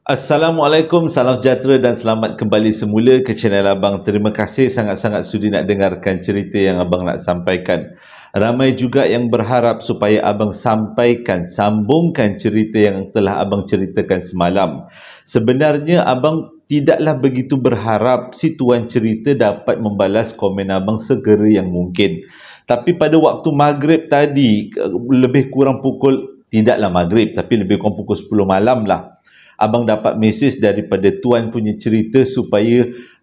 Assalamualaikum, salam sejahtera dan selamat kembali semula ke channel Abang. Terima kasih sangat-sangat sudi nak dengarkan cerita yang Abang nak sampaikan. Ramai juga yang berharap supaya Abang sambungkan cerita yang telah Abang ceritakan semalam. Sebenarnya Abang tidaklah begitu berharap si tuan cerita dapat membalas komen Abang segera yang mungkin. Tapi pada waktu maghrib tadi, lebih kurang pukul, tidaklah maghrib tapi lebih kurang pukul 10 malam lah, Abang dapat mesej daripada tuan punya cerita supaya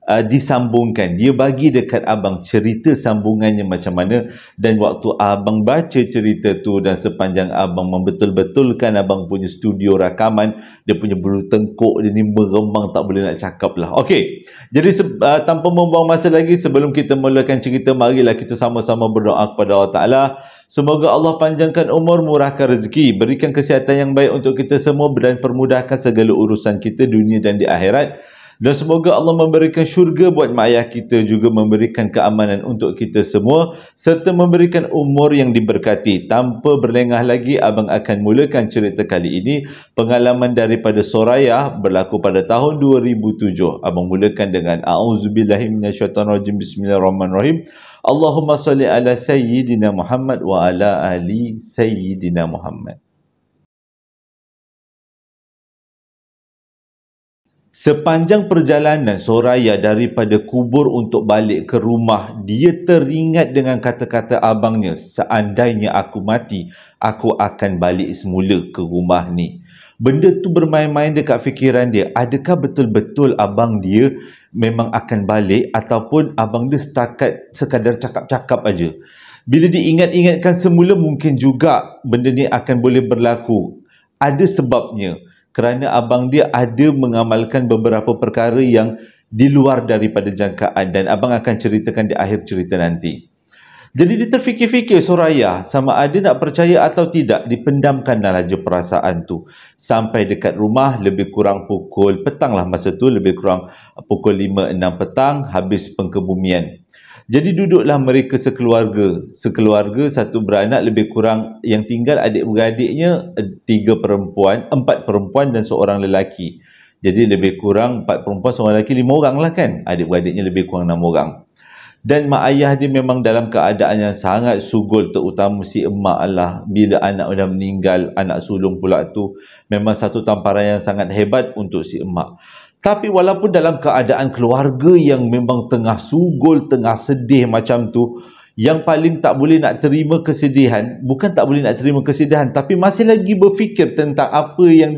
disambungkan. Dia bagi dekat Abang cerita sambungannya macam mana, dan waktu Abang baca cerita tu dan sepanjang Abang membetul-betulkan Abang punya studio rakaman, dia punya bulu tengkuk dia ni meremang tak boleh nak cakap lah. Okey, jadi tanpa membuang masa lagi, sebelum kita mulakan cerita, marilah kita sama-sama berdoa kepada Allah Ta'ala. Semoga Allah panjangkan umur, murahkan rezeki, berikan kesihatan yang baik untuk kita semua dan permudahkan segala urusan kita dunia dan di akhirat. Dan semoga Allah memberikan syurga buat mak ayah kita, juga memberikan keamanan untuk kita semua serta memberikan umur yang diberkati. Tanpa berlengah lagi, Abang akan mulakan cerita kali ini. Pengalaman daripada Soraya berlaku pada tahun 2007. Abang mulakan dengan A'udzubillahiminasyaitanirrajim. Bismillahirrahmanirrahim. Allahumma salli ala Sayyidina Muhammad wa ala ali Sayyidina Muhammad. Sepanjang perjalanan Soraya daripada kubur untuk balik ke rumah, dia teringat dengan kata-kata abangnya, seandainya aku mati, aku akan balik semula ke rumah ni. Benda tu bermain-main dekat fikiran dia. Adakah betul-betul abang dia memang akan balik, ataupun abang dia setakat sekadar cakap-cakap aja? Bila diingat-ingatkan semula, mungkin juga benda ni akan boleh berlaku. Ada sebabnya. Kerana abang dia ada mengamalkan beberapa perkara yang di luar daripada jangkaan, dan abang akan ceritakan di akhir cerita nanti. Jadi dia terfikir-fikir Soraya, sama ada nak percaya atau tidak, dipendamkanlah je perasaan tu. Sampai dekat rumah lebih kurang pukul petang lah masa tu, lebih kurang pukul 5-6 petang, habis pengkebumian. Jadi duduklah mereka sekeluarga, satu beranak, lebih kurang yang tinggal adik-beradiknya 4 perempuan dan seorang lelaki. Jadi lebih kurang 4 perempuan, seorang lelaki, 5 orang lah kan. Adik-beradiknya lebih kurang 6 orang. Dan mak ayah dia memang dalam keadaan yang sangat sugul, terutama si emak lah. Bila anak dah meninggal, anak sulung pula tu, memang satu tamparan yang sangat hebat untuk si emak. Tapi walaupun dalam keadaan keluarga yang memang tengah sugul, tengah sedih macam tu, yang paling tak boleh nak terima kesedihan, bukan tak boleh nak terima kesedihan, tapi masih lagi berfikir tentang apa yang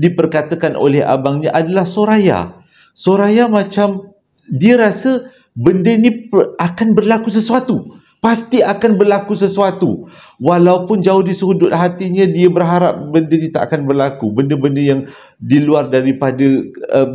diperkatakan oleh abangnya adalah Soraya. Soraya macam dia rasa benda ni akan berlaku sesuatu. Pasti akan berlaku sesuatu. Walaupun jauh di sudut hatinya dia berharap benda ni tak akan berlaku. Benda-benda yang di luar daripada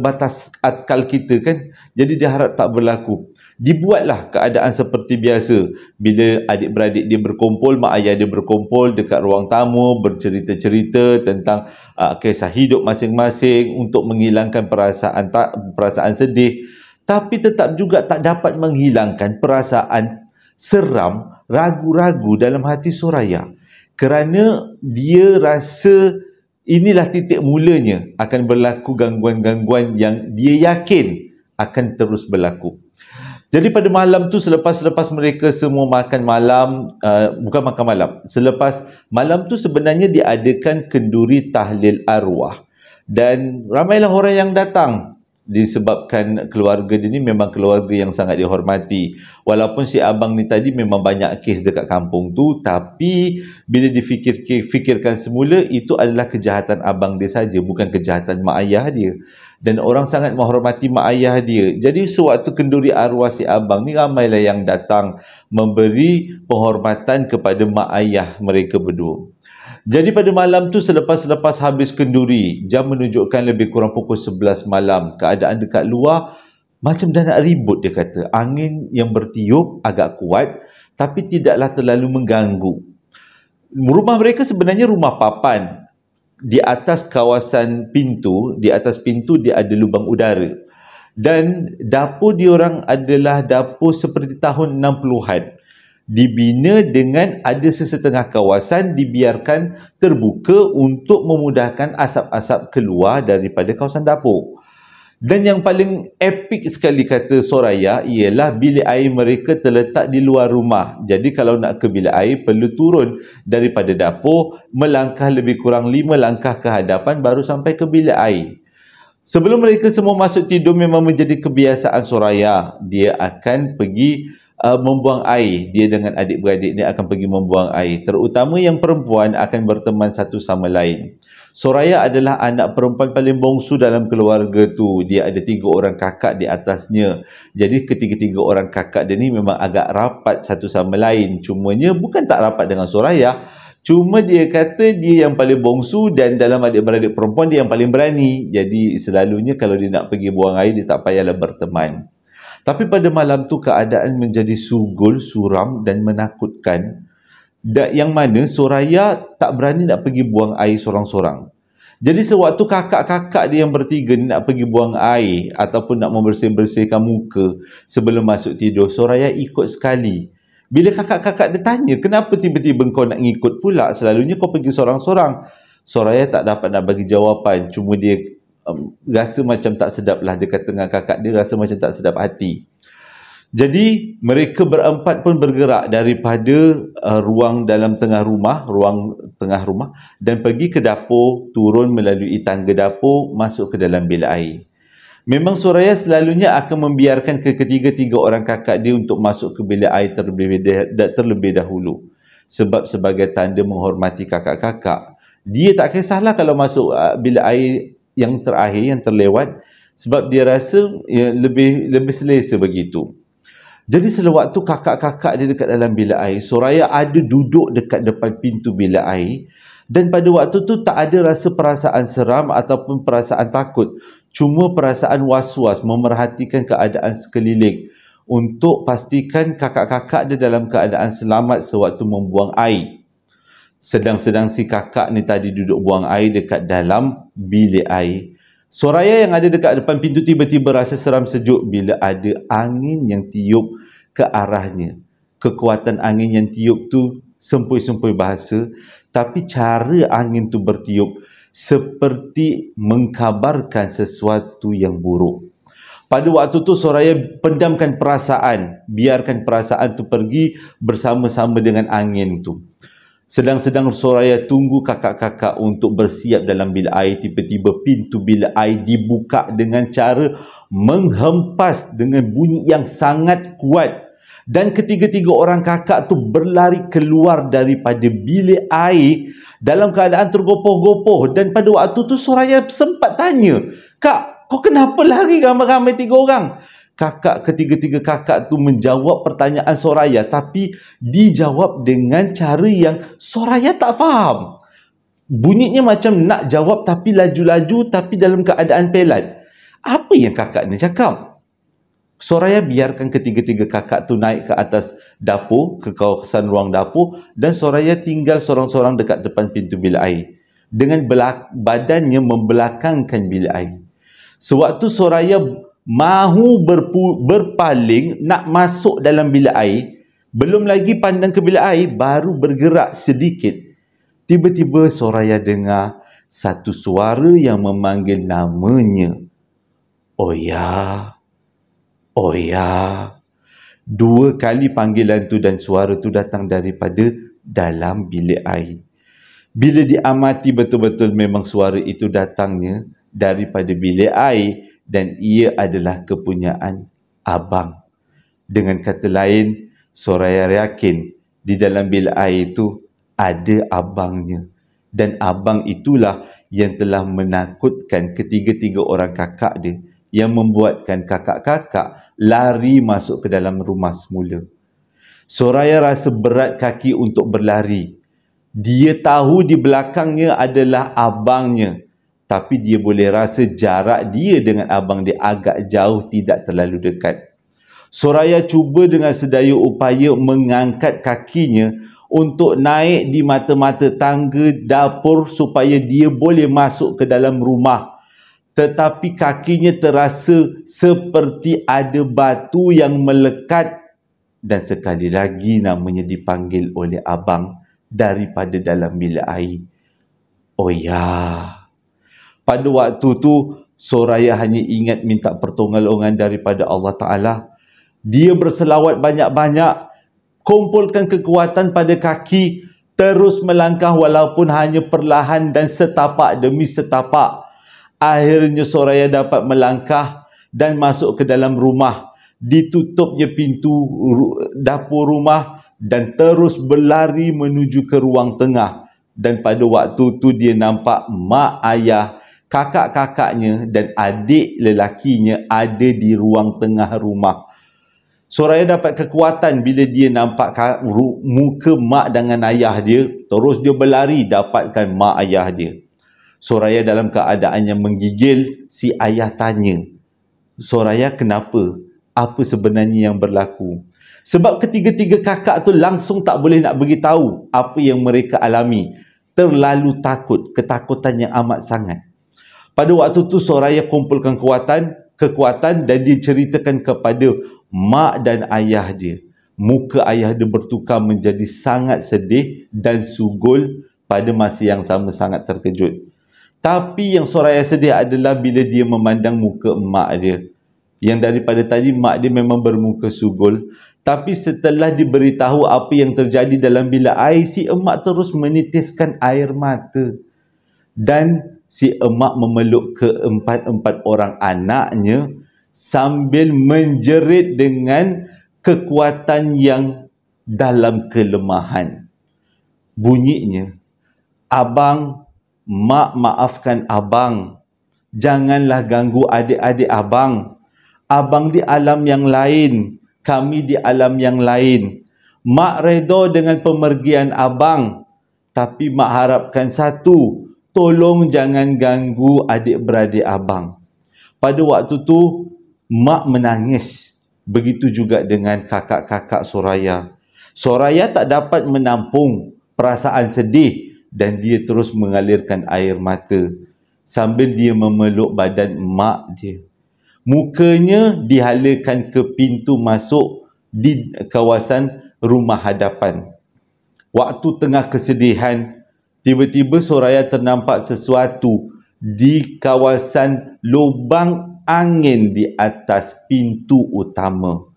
batas akal kita kan. Jadi dia harap tak berlaku. Dibuatlah keadaan seperti biasa. Bila adik-beradik dia berkumpul, mak ayah dia berkumpul dekat ruang tamu, bercerita-cerita tentang kisah hidup masing-masing untuk menghilangkan perasaan sedih. Tapi tetap juga tak dapat menghilangkan perasaan seram, ragu-ragu dalam hati Soraya. Kerana dia rasa inilah titik mulanya akan berlaku gangguan-gangguan yang dia yakin akan terus berlaku. Jadi pada malam tu, selepas mereka semua makan malam, bukan makan malam, selepas malam tu sebenarnya diadakan kenduri tahlil arwah. Dan ramailah orang yang datang, disebabkan keluarga dia ni memang keluarga yang sangat dihormati. Walaupun si abang ni tadi memang banyak kes dekat kampung tu, tapi bila difikirkan semula, itu adalah kejahatan abang dia saja, bukan kejahatan mak ayah dia. Dan orang sangat menghormati mak ayah dia. Jadi sewaktu kenduri arwah si abang ni, ramailah yang datang memberi penghormatan kepada mak ayah mereka berdua. Jadi pada malam tu, selepas habis kenduri, jam menunjukkan lebih kurang pukul 11 malam. Keadaan dekat luar macam dah nak ribut, dia kata. Angin yang bertiup agak kuat, tapi tidaklah terlalu mengganggu. Rumah mereka sebenarnya rumah papan. Di atas kawasan pintu, di atas pintu dia ada lubang udara. Dan dapur diorang adalah dapur seperti tahun 60-an. Dibina dengan ada sesetengah kawasan dibiarkan terbuka untuk memudahkan asap-asap keluar daripada kawasan dapur. Dan yang paling epik sekali kata Soraya ialah bilik air mereka terletak di luar rumah. Jadi kalau nak ke bilik air perlu turun daripada dapur, melangkah lebih kurang 5 langkah ke hadapan baru sampai ke bilik air. Sebelum mereka semua masuk tidur memang menjadi kebiasaan Soraya. Dia akan pergi membuang air. Dia dengan adik-beradik dia akan pergi membuang air. Terutama yang perempuan akan berteman satu sama lain. Soraya adalah anak perempuan paling bongsu dalam keluarga tu. Dia ada 3 orang kakak di atasnya. Jadi ketiga-tiga orang kakak dia ni memang agak rapat satu sama lain. Cumanya bukan tak rapat dengan Soraya. Cuma dia kata dia yang paling bongsu dan dalam adik-beradik perempuan dia yang paling berani. Jadi selalunya kalau dia nak pergi buang air dia tak payahlah berteman. Tapi pada malam tu keadaan menjadi sugul, suram dan menakutkan. Yang mana Soraya tak berani nak pergi buang air sorang-sorang. Jadi sewaktu kakak-kakak dia yang bertiga ni nak pergi buang air ataupun nak membersih-bersihkan muka sebelum masuk tidur, Soraya ikut sekali. Bila kakak-kakak dia tanya, kenapa tiba-tiba kau nak ngikut pula? Selalunya kau pergi sorang-sorang. Soraya tak dapat nak bagi jawapan. Cuma dia rasa macam tak sedap lah. Dia kata dengan kakak dia rasa macam tak sedap hati. Jadi mereka berempat pun bergerak daripada ruang tengah rumah dan pergi ke dapur, turun melalui tangga dapur, masuk ke dalam bilik air. Memang Soraya selalunya akan membiarkan ketiga-tiga orang kakak dia untuk masuk ke bilik air terlebih dahulu. Sebab sebagai tanda menghormati kakak-kakak, dia tak kisahlah kalau masuk bilik air yang terakhir, yang terlewat, sebab dia rasa lebih selesa begitu. Jadi sewaktu kakak-kakak dia dekat dalam bilik air, Soraya ada duduk dekat depan pintu bilik air dan pada waktu tu tak ada rasa perasaan seram ataupun perasaan takut. Cuma perasaan was-was, memerhatikan keadaan sekeliling untuk pastikan kakak-kakak dia dalam keadaan selamat sewaktu membuang air. Sedang-sedang si kakak ni tadi duduk buang air dekat dalam bilik air. Soraya yang ada dekat depan pintu tiba-tiba rasa seram sejuk bila ada angin yang tiup ke arahnya. Kekuatan angin yang tiup tu sempoi-sempoi bahasa, tapi cara angin tu bertiup seperti mengkabarkan sesuatu yang buruk. Pada waktu tu Soraya pendamkan perasaan, biarkan perasaan tu pergi bersama-sama dengan angin tu. Sedang-sedang Soraya tunggu kakak-kakak untuk bersiap dalam bilik air, tiba-tiba pintu bilik air dibuka dengan cara menghempas dengan bunyi yang sangat kuat. Dan ketiga-tiga orang kakak tu berlari keluar daripada bilik air dalam keadaan tergopoh-gopoh. Dan pada waktu tu Soraya sempat tanya, "Kak, kau kenapa lari ramai-ramai 3 orang?" Ketiga-tiga kakak tu menjawab pertanyaan Soraya, tapi dijawab dengan cara yang Soraya tak faham. Bunyinya macam nak jawab tapi laju-laju, tapi dalam keadaan pelat. Apa yang kakak ni cakap? Soraya biarkan ketiga-tiga kakak tu naik ke atas dapur, ke kawasan ruang dapur, dan Soraya tinggal sorang-sorang dekat depan pintu bilik air dengan badannya membelakangkan bilik air. Sewaktu Soraya mahu berpaling nak masuk dalam bilik air, belum lagi pandang ke bilik air, baru bergerak sedikit, tiba-tiba Soraya dengar satu suara yang memanggil namanya. "Oya, Oya." 2 kali panggilan tu dan suara tu datang daripada dalam bilik air. Bila diamati betul-betul memang suara itu datangnya daripada bilik air dan ia adalah kepunyaan abang. Dengan kata lain, Soraya yakin di dalam bilik air itu ada abangnya. Dan abang itulah yang telah menakutkan ketiga-tiga orang kakak dia, yang membuatkan kakak-kakak lari masuk ke dalam rumah semula. Soraya rasa berat kaki untuk berlari. Dia tahu di belakangnya adalah abangnya, tapi dia boleh rasa jarak dia dengan abang dia agak jauh, tidak terlalu dekat. Soraya cuba dengan sedaya upaya mengangkat kakinya untuk naik di mata-mata tangga dapur supaya dia boleh masuk ke dalam rumah. Tetapi kakinya terasa seperti ada batu yang melekat dan sekali lagi namanya dipanggil oleh abang daripada dalam bilik air. Oh ya, pada waktu tu Soraya hanya ingat minta pertolongan daripada Allah Ta'ala. Dia berselawat banyak-banyak, kumpulkan kekuatan pada kaki, terus melangkah walaupun hanya perlahan dan setapak demi setapak. Akhirnya Soraya dapat melangkah dan masuk ke dalam rumah. Ditutupnya pintu dapur rumah dan terus berlari menuju ke ruang tengah. Dan pada waktu tu dia nampak mak ayah, kakak-kakaknya dan adik lelakinya ada di ruang tengah rumah. Soraya dapat kekuatan bila dia nampak muka mak dengan ayah dia. Terus dia berlari dapatkan mak ayah dia. Soraya dalam keadaan yang menggigil. Si ayah tanya, Soraya, kenapa? Apa sebenarnya yang berlaku? Sebab ketiga-tiga kakak tu langsung tak boleh nak beritahu apa yang mereka alami. Terlalu takut, ketakutan yang amat sangat. Pada waktu tu Soraya kumpulkan kekuatan dan dia ceritakan kepada mak dan ayah dia. Muka ayah dia bertukar menjadi sangat sedih dan sugul, pada masa yang sama sangat terkejut. Tapi yang Soraya sedih adalah bila dia memandang muka mak dia. Yang daripada tadi mak dia memang bermuka sugul, tapi setelah diberitahu apa yang terjadi dalam bilik air, si emak terus menitiskan air mata. Dan si emak memeluk keempat-empat orang anaknya sambil menjerit dengan kekuatan yang dalam kelemahan. Bunyinya, abang, mak maafkan abang. Janganlah ganggu adik-adik abang. Abang di alam yang lain, kami di alam yang lain. Mak redha dengan pemergian abang, tapi mak harapkan satu, tolong jangan ganggu adik-beradik abang. Pada waktu tu, mak menangis. Begitu juga dengan kakak-kakak Soraya. Soraya tak dapat menampung perasaan sedih dan dia terus mengalirkan air mata sambil dia memeluk badan mak dia. Mukanya dihalakan ke pintu masuk di kawasan rumah hadapan. Waktu tengah kesedihan, tiba-tiba Soraya ternampak sesuatu di kawasan lubang angin di atas pintu utama.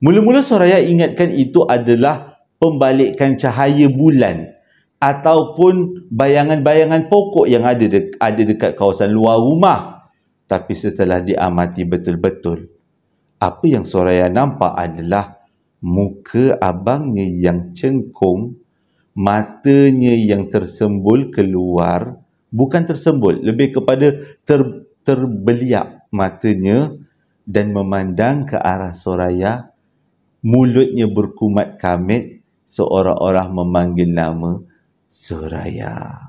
Mula-mula Soraya ingatkan itu adalah pembalikan cahaya bulan ataupun bayangan-bayangan pokok yang ada dekat kawasan luar rumah. Tapi setelah diamati betul-betul, apa yang Soraya nampak adalah muka abangnya yang cengkung, matanya yang tersembul keluar, bukan tersembul, lebih kepada terbeliak matanya dan memandang ke arah Soraya. Mulutnya berkumat kamit seolah-olah memanggil nama Soraya.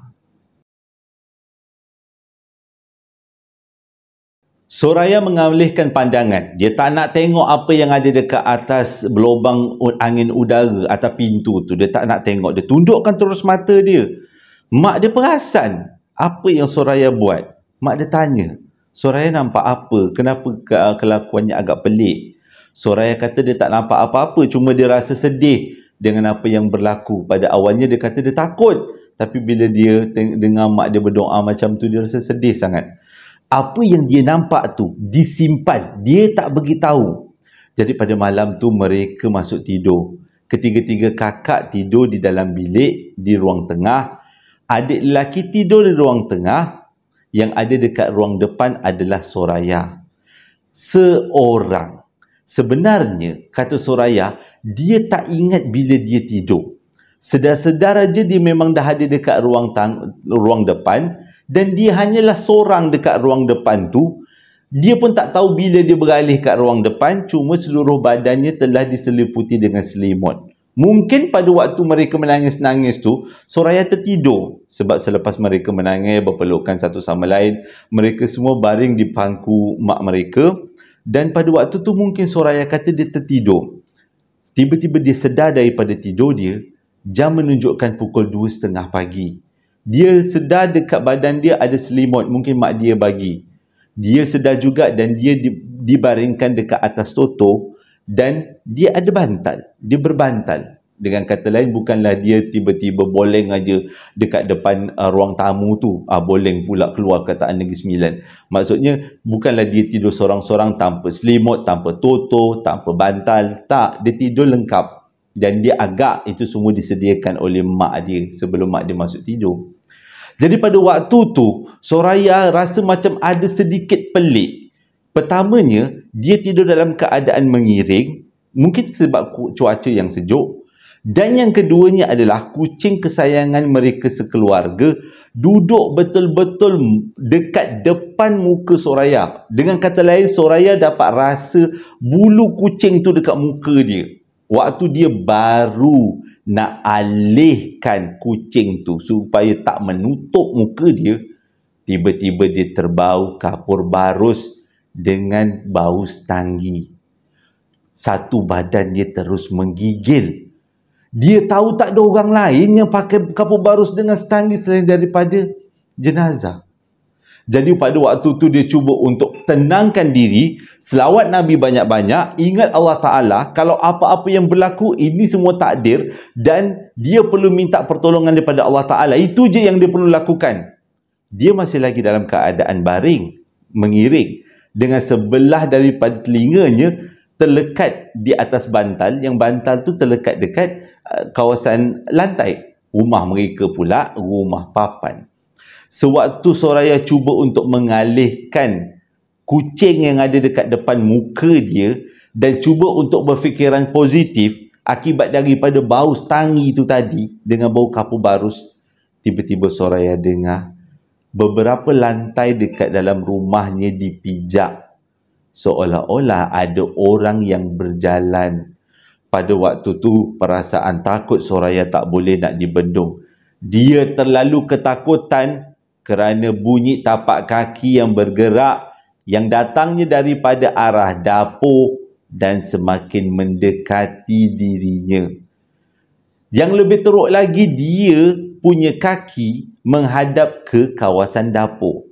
Soraya mengalihkan pandangan. Dia tak nak tengok apa yang ada dekat atas lubang angin udara atau pintu tu. Dia tak nak tengok. Dia tundukkan terus mata dia. Mak dia perasan apa yang Soraya buat. Mak dia tanya, Soraya nampak apa? Kenapa kelakuannya agak pelik? Soraya kata dia tak nampak apa-apa. Cuma dia rasa sedih dengan apa yang berlaku. Pada awalnya dia kata dia takut. Tapi bila dia dengar mak dia berdoa macam tu, dia rasa sedih sangat. Apa yang dia nampak tu disimpan, dia tak beritahu. Jadi pada malam tu mereka masuk tidur. Ketiga-tiga kakak tidur di dalam bilik di ruang tengah. Adik lelaki tidur di ruang tengah. Yang ada dekat ruang depan adalah Soraya. Seorang. Sebenarnya, kata Soraya, dia tak ingat bila dia tidur. Sedar-sedar aja dia memang dah ada dekat ruang depan. Dan dia hanyalah seorang dekat ruang depan tu. Dia pun tak tahu bila dia beralih kat ruang depan. Cuma seluruh badannya telah diseliputi dengan selimut. Mungkin pada waktu mereka menangis-nangis tu, Soraya tertidur. Sebab selepas mereka menangis, berpelukan satu sama lain, mereka semua baring di pangku mak mereka. Dan pada waktu tu mungkin Soraya kata dia tertidur. Tiba-tiba dia sedar daripada tidur dia. Jam menunjukkan pukul 2:30 pagi. Dia sedar dekat badan dia ada selimut, mungkin mak dia bagi. Dia sedar juga dan dia dibaringkan dekat atas toto dan dia ada bantal, dia berbantal. Dengan kata lain, bukanlah dia tiba-tiba boleng aja dekat depan ruang tamu tu, boleng pula keluar kataan Negeri Sembilan. Maksudnya bukanlah dia tidur sorang-sorang tanpa selimut, tanpa toto, tanpa bantal. Tak, dia tidur lengkap. Dan dia agak itu semua disediakan oleh mak dia sebelum mak dia masuk tidur. Jadi pada waktu tu, Soraya rasa macam ada sedikit pelik. Pertamanya, dia tidur dalam keadaan mengiring, mungkin sebab cuaca yang sejuk. Dan yang keduanya adalah kucing kesayangan mereka sekeluarga duduk betul-betul dekat depan muka Soraya. Dengan kata lain, Soraya dapat rasa bulu kucing tu dekat muka dia. Waktu dia baru nak alihkan kucing tu supaya tak menutup muka dia, tiba-tiba dia terbau kapur barus dengan bau stanggi. Satu badan dia terus menggigil. Dia tahu tak ada orang lain yang pakai kapur barus dengan stanggi selain daripada jenazah. Jadi pada waktu tu dia cuba untuk tenangkan diri, selawat Nabi banyak-banyak, ingat Allah Ta'ala, kalau apa-apa yang berlaku, ini semua takdir dan dia perlu minta pertolongan daripada Allah Ta'ala. Itu je yang dia perlu lakukan. Dia masih lagi dalam keadaan baring, mengiring, dengan sebelah daripada telinganya terlekat di atas bantal, yang bantal tu terlekat dekat kawasan lantai. Rumah mereka pula rumah papan. Sewaktu Soraya cuba untuk mengalihkan kucing yang ada dekat depan muka dia dan cuba untuk berfikiran positif akibat daripada bau stanggi tu tadi dengan bau kapur barus, tiba-tiba Soraya dengar beberapa lantai dekat dalam rumahnya dipijak, seolah-olah ada orang yang berjalan. Pada waktu tu perasaan takut Soraya tak boleh nak dibendung. Dia terlalu ketakutan kerana bunyi tapak kaki yang bergerak yang datangnya daripada arah dapur dan semakin mendekati dirinya. Yang lebih teruk lagi, dia punya kaki menghadap ke kawasan dapur.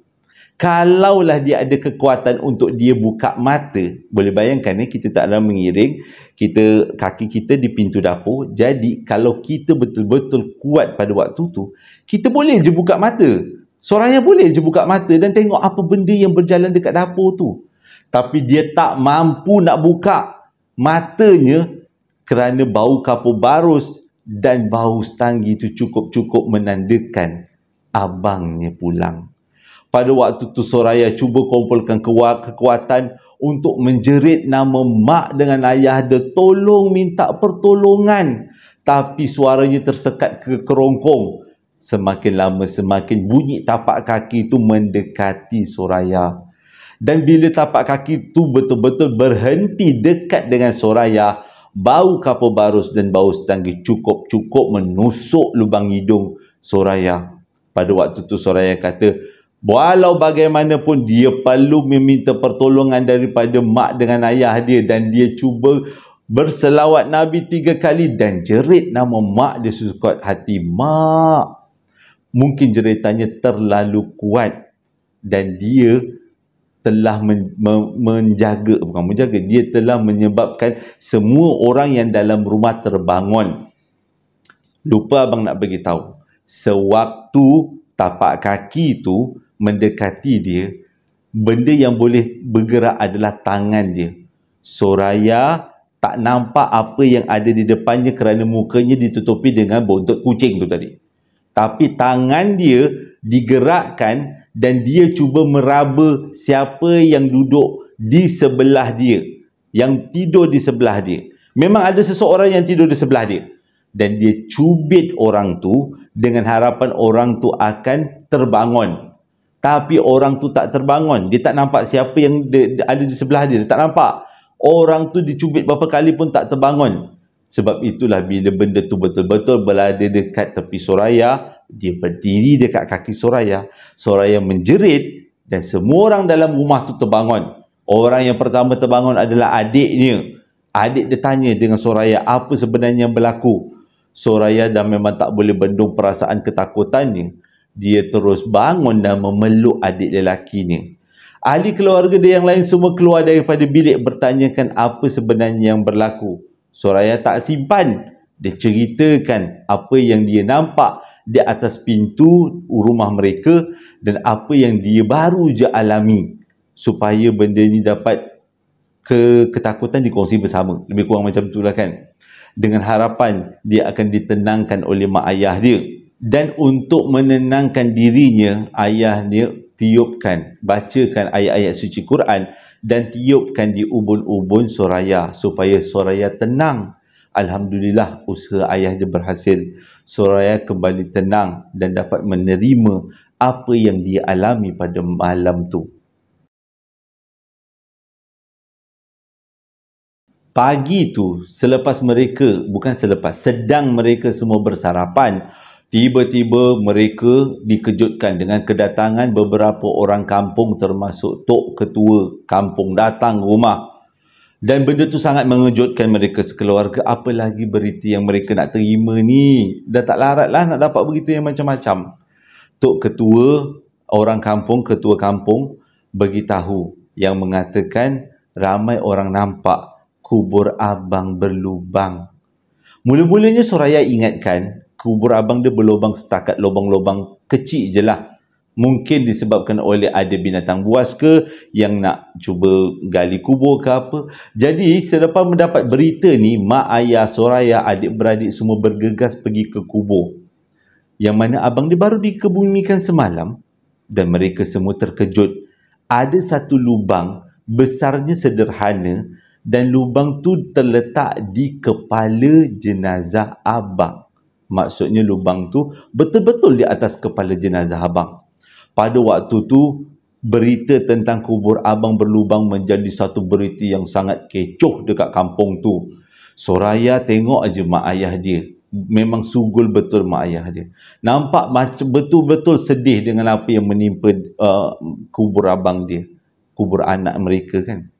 Kalaulah dia ada kekuatan untuk dia buka mata, boleh bayangkan kita tak ada mengiring, kaki kita di pintu dapur. Jadi kalau kita betul-betul kuat pada waktu tu, kita boleh je buka mata. Soraya boleh je buka mata dan tengok apa benda yang berjalan dekat dapur tu. Tapi dia tak mampu nak buka matanya kerana bau kapur barus dan bau stanggi itu cukup-cukup menandakan abangnya pulang. Pada waktu tu Soraya cuba kumpulkan kekuatan untuk menjerit nama mak dengan ayah dia, tolong minta pertolongan. Tapi suaranya tersekat ke kerongkong. Semakin lama semakin bunyi tapak kaki itu mendekati Soraya. Dan bila tapak kaki itu betul-betul berhenti dekat dengan Soraya, bau kapur barus dan bau stanggi cukup-cukup menusuk lubang hidung Soraya. Pada waktu tu Soraya kata, walau bagaimanapun dia perlu meminta pertolongan daripada mak dengan ayah dia, dan dia cuba berselawat Nabi 3 kali dan jerit nama mak dia sekuat hati. Mak. Mungkin jeritannya terlalu kuat dan dia telah dia telah menyebabkan semua orang yang dalam rumah terbangun. Lupa abang nak bagi tahu, sewaktu tapak kaki itu mendekati dia, benda yang boleh bergerak adalah tangan dia. Soraya tak nampak apa yang ada di depannya kerana mukanya ditutupi dengan bontot kucing tu tadi. Tapi tangan dia digerakkan dan dia cuba meraba siapa yang duduk di sebelah dia, yang tidur di sebelah dia. Memang ada seseorang yang tidur di sebelah dia. Dan dia cubit orang tu dengan harapan orang tu akan terbangun. Tapi orang tu tak terbangun. Dia tak nampak siapa yang ada di sebelah dia. Dia tak nampak. Orang tu dicubit berapa kali pun tak terbangun. Sebab itulah bila benda tu betul-betul berada dekat tepi Soraya, dia berdiri dekat kaki Soraya. Soraya menjerit dan semua orang dalam rumah tu terbangun. Orang yang pertama terbangun adalah adiknya. Adik dia tanya dengan Soraya apa sebenarnya yang berlaku. Soraya dah memang tak boleh bendung perasaan ketakutannya. Dia terus bangun dan memeluk adik lelakinya. Ahli keluarga dia yang lain semua keluar daripada bilik bertanyakan apa sebenarnya yang berlaku. Soraya tak simpan. Dia ceritakan apa yang dia nampak di atas pintu rumah mereka dan apa yang dia baru je alami, supaya benda ni dapat ketakutan dikongsi bersama. Lebih kurang macam itulah kan. Dengan harapan dia akan ditenangkan oleh mak ayah dia. Dan untuk menenangkan dirinya, ayah dia tiupkan, bacakan ayat-ayat suci Quran dan tiupkan di ubun-ubun Soraya supaya Soraya tenang. Alhamdulillah, usaha ayah dia berhasil. Soraya kembali tenang dan dapat menerima apa yang dia alami pada malam tu. Pagi tu, sedang mereka semua bersarapan, tiba-tiba mereka dikejutkan dengan kedatangan beberapa orang kampung termasuk Tok Ketua kampung datang ke rumah. Dan benda tu sangat mengejutkan mereka sekeluarga. Apa lagi berita yang mereka nak terima ni? Dah tak larat lah nak dapat berita yang macam-macam. Tok Ketua, Ketua kampung beritahu yang mengatakan ramai orang nampak kubur abang berlubang. Mula-mulanya Soraya ingatkan kubur abang dia berlubang setakat lubang-lubang kecil je lah. Mungkin disebabkan oleh ada binatang buas ke yang nak cuba gali kubur ke apa. Jadi selepas mendapat berita ni, mak ayah Soraya, adik-beradik semua bergegas pergi ke kubur yang mana abang dia baru dikebumikan semalam, dan mereka semua terkejut. Ada satu lubang besarnya sederhana dan lubang tu terletak di kepala jenazah abang. Maksudnya lubang tu betul-betul di atas kepala jenazah abang. Pada waktu tu, berita tentang kubur abang berlubang menjadi satu berita yang sangat kecoh dekat kampung tu. Soraya tengok aja mak ayah dia. Memang sugul betul mak ayah dia. Nampak macam betul-betul sedih dengan apa yang menimpa kubur abang dia. Kubur anak mereka kan.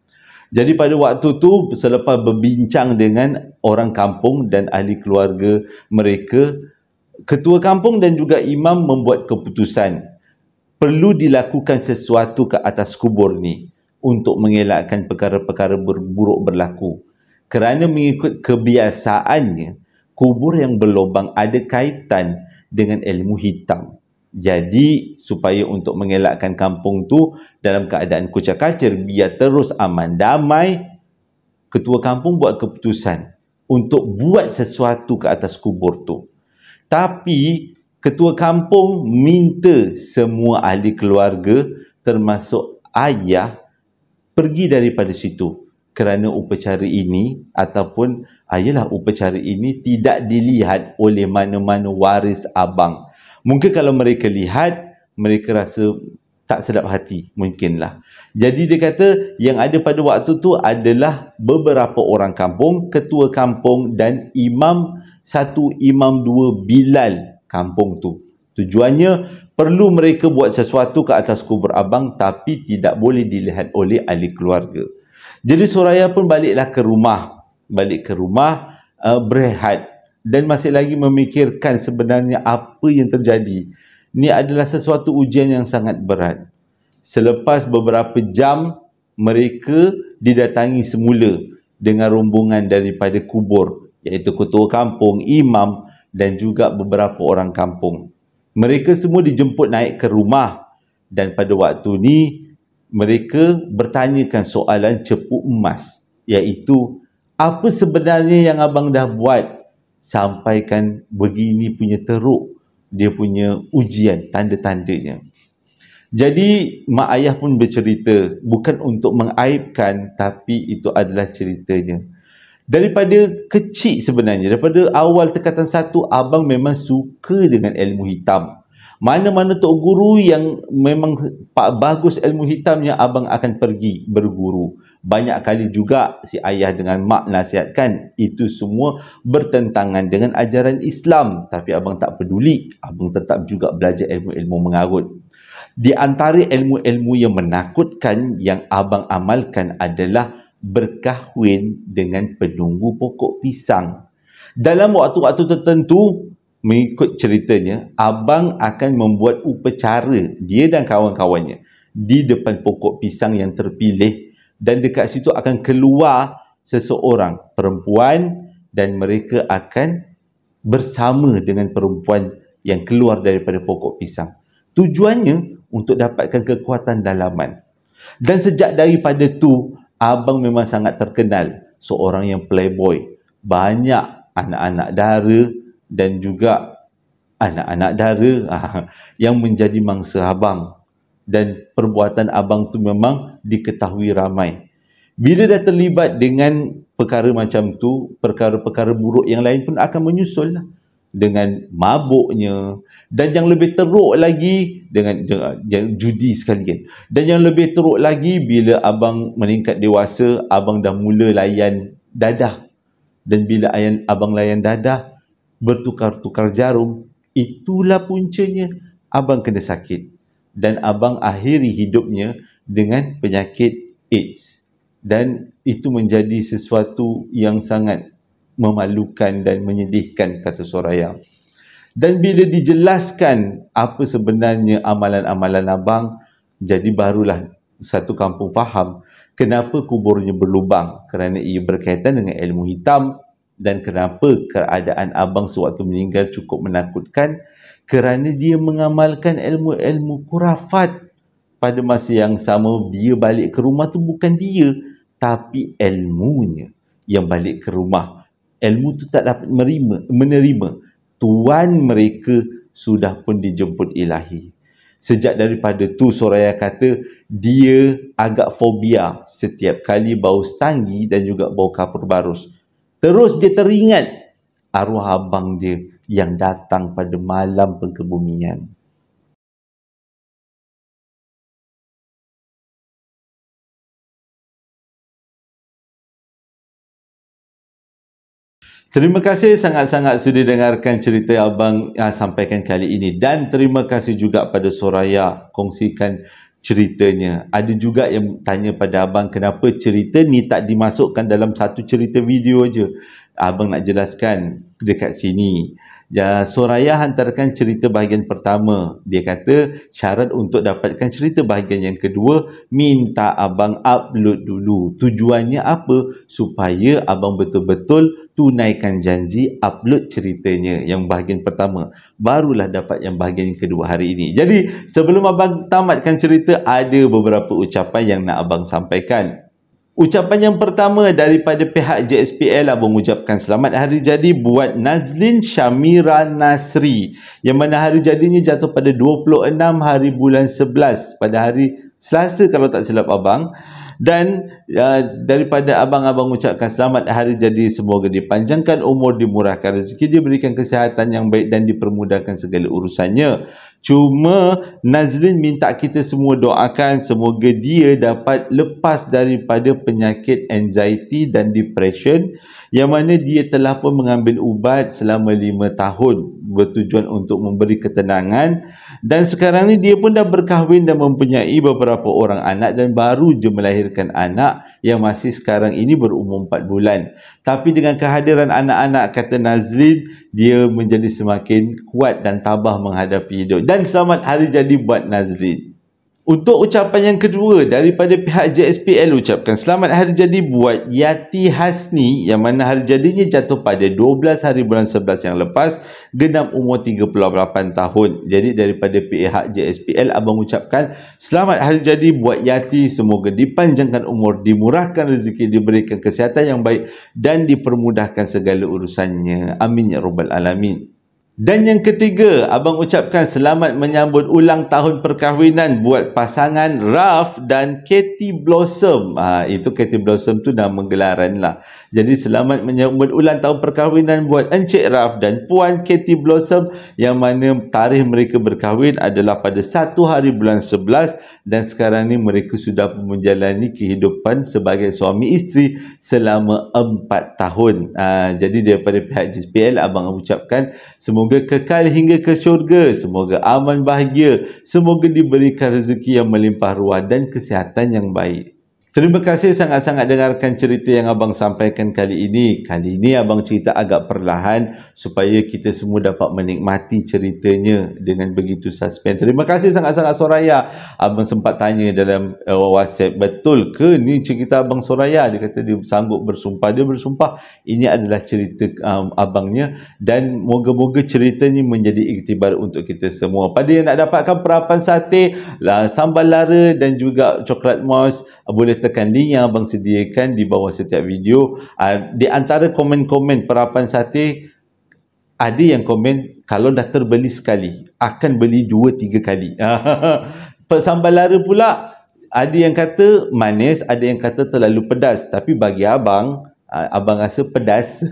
Jadi pada waktu tu, selepas berbincang dengan orang kampung dan ahli keluarga mereka, ketua kampung dan juga imam membuat keputusan perlu dilakukan sesuatu ke atas kubur ni untuk mengelakkan perkara-perkara buruk berlaku. Kerana mengikut kebiasaannya, kubur yang berlubang ada kaitan dengan ilmu hitam. Jadi, supaya untuk mengelakkan kampung tu dalam keadaan kucak-kacir, biar terus aman damai, ketua kampung buat keputusan untuk buat sesuatu ke atas kubur tu. Tapi, ketua kampung minta semua ahli keluarga, termasuk ayah, pergi daripada situ. Kerana upacara ini ataupun upacara ini tidak dilihat oleh mana-mana waris abang. Mungkin kalau mereka lihat, mereka rasa tak sedap hati. Mungkinlah. Jadi dia kata yang ada pada waktu tu adalah beberapa orang kampung, ketua kampung dan imam 1, imam 2, Bilal kampung tu. Tujuannya perlu mereka buat sesuatu ke atas kubur abang tapi tidak boleh dilihat oleh ahli keluarga. Jadi Soraya pun baliklah ke rumah. Berehat. Dan masih lagi memikirkan sebenarnya apa yang terjadi. Ini adalah sesuatu ujian yang sangat berat. Selepas beberapa jam, mereka didatangi semula dengan rombongan daripada kubur, iaitu ketua kampung, imam dan juga beberapa orang kampung. Mereka semua dijemput naik ke rumah dan pada waktu ni mereka bertanyakan soalan cepu emas, iaitu apa sebenarnya yang abang dah buat sampaikan begini punya teruk, dia punya ujian, tanda-tandanya. Jadi mak ayah pun bercerita, bukan untuk mengaibkan tapi itu adalah ceritanya. Daripada kecil sebenarnya, daripada awal tingkatan 1, abang memang suka dengan ilmu hitam. Mana-mana tok guru yang memang bagus ilmu hitamnya, abang akan pergi berguru. Banyak kali juga si ayah dengan mak nasihatkan, itu semua bertentangan dengan ajaran Islam. Tapi abang tak peduli, abang tetap juga belajar ilmu-ilmu mengarut. Di antara ilmu-ilmu yang menakutkan yang abang amalkan adalah berkahwin dengan penunggu pokok pisang. Dalam waktu-waktu tertentu, mengikut ceritanya, abang akan membuat upacara, dia dan kawan-kawannya. di depan pokok pisang yang terpilih, dan dekat situ akan keluar seseorang perempuan dan mereka akan bersama dengan perempuan yang keluar daripada pokok pisang. Tujuannya untuk dapatkan kekuatan dalaman. Dan sejak daripada tu, abang memang sangat terkenal seorang yang playboy. Banyak anak-anak dara dan juga anak-anak dara yang menjadi mangsa abang. Dan perbuatan abang tu memang diketahui ramai. Bila dah terlibat dengan perkara macam tu, perkara-perkara buruk yang lain pun akan menyusul lah. Dengan mabuknya, dan yang lebih teruk lagi dengan judi sekalian. Dan yang lebih teruk lagi, bila abang meningkat dewasa, abang dah mula layan dadah. Dan bila abang layan dadah, bertukar-tukar jarum, itulah puncanya abang kena sakit. Dan abang akhiri hidupnya dengan penyakit AIDS. Dan itu menjadi sesuatu yang sangat memalukan dan menyedihkan, kata Soraya. Dan bila dijelaskan apa sebenarnya amalan-amalan abang, jadi barulah satu kampung faham kenapa kuburnya berlubang, kerana ia berkaitan dengan ilmu hitam. Dan kenapa keadaan abang sewaktu meninggal cukup menakutkan, kerana dia mengamalkan ilmu-ilmu kurafat. Pada masa yang sama, dia balik ke rumah tu bukan dia, tapi ilmunya yang balik ke rumah. Ilmu tu tak dapat menerima. Tuan mereka sudah pun dijemput ilahi. Sejak daripada tu, Soraya kata dia agak fobia setiap kali bau stanggi dan juga bau kapur barus. Terus dia teringat arwah abang dia yang datang pada malam pengkebumian. Terima kasih sangat-sangat sudah dengarkan cerita abang sampaikan kali ini. Dan terima kasih juga pada Soraya kongsikan ceritanya. Ada juga yang tanya pada abang kenapa cerita ni tak dimasukkan dalam satu cerita video aja. Abang nak jelaskan dekat sini. Ya, Soraya hantarkan cerita bahagian pertama. Dia kata syarat untuk dapatkan cerita bahagian yang kedua, minta abang upload dulu. Tujuannya apa? Supaya abang betul-betul tunaikan janji upload ceritanya yang bahagian pertama. Barulah dapat yang bahagian yang kedua hari ini. Jadi sebelum abang tamatkan cerita, ada beberapa ucapan yang nak abang sampaikan. Ucapan yang pertama daripada pihak JSPL, abang ucapkan selamat hari jadi buat Nazlin Syamira Nasri, yang mana hari jadinya jatuh pada 26 hari bulan 11 pada hari Selasa kalau tak silap abang. Dan daripada abang ucapkan selamat hari jadi, semoga dipanjangkan umur, dimurahkan rezeki, diberikan kesihatan yang baik dan dipermudahkan segala urusannya. Cuma Nazlin minta kita semua doakan semoga dia dapat lepas daripada penyakit anxiety dan depression, yang mana dia telah pun mengambil ubat selama 5 tahun bertujuan untuk memberi ketenangan. Dan sekarang ni dia pun dah berkahwin dan mempunyai beberapa orang anak, dan baru je melahirkan anak yang masih sekarang ini berumur 4 bulan. Tapi dengan kehadiran anak-anak, kata Nazlin, dia menjadi semakin kuat dan tabah menghadapi hidup. Dan selamat hari jadi buat Nazlin. Untuk ucapan yang kedua daripada pihak JSPL, ucapkan selamat hari jadi buat Yati Hasni, yang mana hari jadinya jatuh pada 12 hari bulan 11 yang lepas, genap umur 38 tahun. Jadi daripada pihak JSPL, abang ucapkan selamat hari jadi buat Yati, semoga dipanjangkan umur, dimurahkan rezeki, diberikan kesihatan yang baik dan dipermudahkan segala urusannya. Amin ya rabbal alamin. Dan yang ketiga, abang ucapkan selamat menyambut ulang tahun perkahwinan buat pasangan Raf dan Katie Blossom. Itu Katie Blossom tu nama gelaran lah. Jadi selamat menyambut ulang tahun perkahwinan buat Encik Raf dan Puan Katie Blossom, yang mana tarikh mereka berkahwin adalah pada 1 hari bulan 11, dan sekarang ni mereka sudah menjalani kehidupan sebagai suami isteri selama 4 tahun. Jadi daripada pihak JSPL, abang ucapkan semoga kekal hingga ke syurga, semoga aman bahagia, semoga diberikan rezeki yang melimpah ruah dan kesihatan yang baik. Terima kasih sangat-sangat dengarkan cerita yang abang sampaikan kali ini. Kali ini abang cerita agak perlahan supaya kita semua dapat menikmati ceritanya dengan begitu suspense. Terima kasih sangat-sangat Soraya. Abang sempat tanya dalam WhatsApp, betul ke ni cerita abang Soraya? Dia kata dia sanggup bersumpah. Dia bersumpah ini adalah cerita abangnya, dan moga-moga ceritanya menjadi iktibar untuk kita semua. Pada yang nak dapatkan perapan sate, sambal lara dan juga coklat mouse, boleh tekan link yang abang sediakan di bawah setiap video. Di antara komen-komen perapan sate, ada yang komen kalau dah terbeli sekali akan beli 2-3 kali. Sambal lara pula ada yang kata manis, ada yang kata terlalu pedas, tapi bagi abang, abang rasa pedas.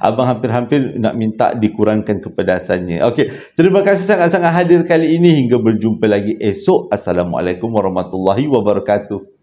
Abang hampir-hampir nak minta dikurangkan kepedasannya. Okey, terima kasih sangat-sangat hadir kali ini. Hingga berjumpa lagi esok. Assalamualaikum warahmatullahi wabarakatuh.